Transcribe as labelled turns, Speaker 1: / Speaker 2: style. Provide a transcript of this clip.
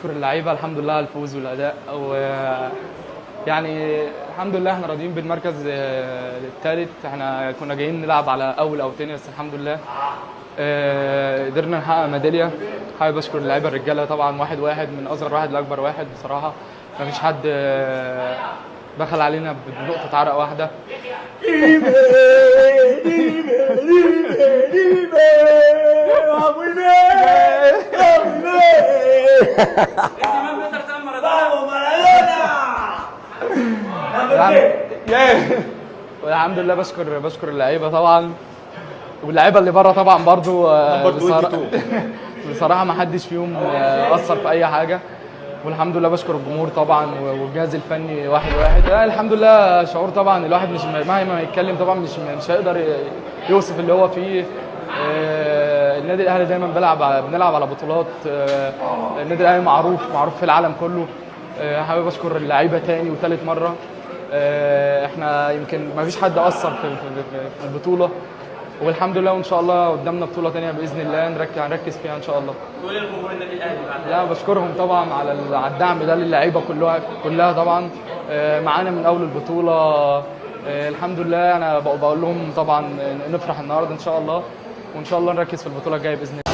Speaker 1: بشكر اللعيبه الحمد لله على الفوز والاداء، ويعني الحمد لله احنا راضيين بالمركز الثالث. احنا كنا جايين نلعب على اول او تاني، بس الحمد لله قدرنا نحقق ميداليه. حابب اشكر اللعيبه الرجاله طبعا، واحد واحد من اصغر واحد لاكبر واحد. بصراحه ما فيش حد دخل علينا بنقطه عرق واحده. والحمد لله بشكر اللعيبه طبعا، واللعيبه اللي بره طبعا برضو. بصراحه ما حدش فيهم اثر في اي حاجه، والحمد لله بشكر الجمهور طبعا والجهاز الفني واحد واحد. الحمد لله شعور طبعا الواحد مش مهما يتكلم طبعا مش هيقدر يوصف اللي هو فيه. النادي الاهلي دايما بنلعب على بطولات. النادي الاهلي معروف في العالم كله. حابب اشكر اللعيبه تاني وثالث مره. احنا يمكن ما فيش حد اثر في البطوله، والحمد لله، وان شاء الله قدامنا بطوله ثانيه باذن الله هنركز فيها ان شاء الله.
Speaker 2: كل الجمهور النادي الاهلي
Speaker 1: لا بشكرهم طبعا على الدعم ده للعيبه كلها طبعا. معانا من اول البطوله. الحمد لله انا بقول لهم طبعا نفرح النهارده ان شاء الله، وان شاء الله نركز في البطوله الجايه باذن الله.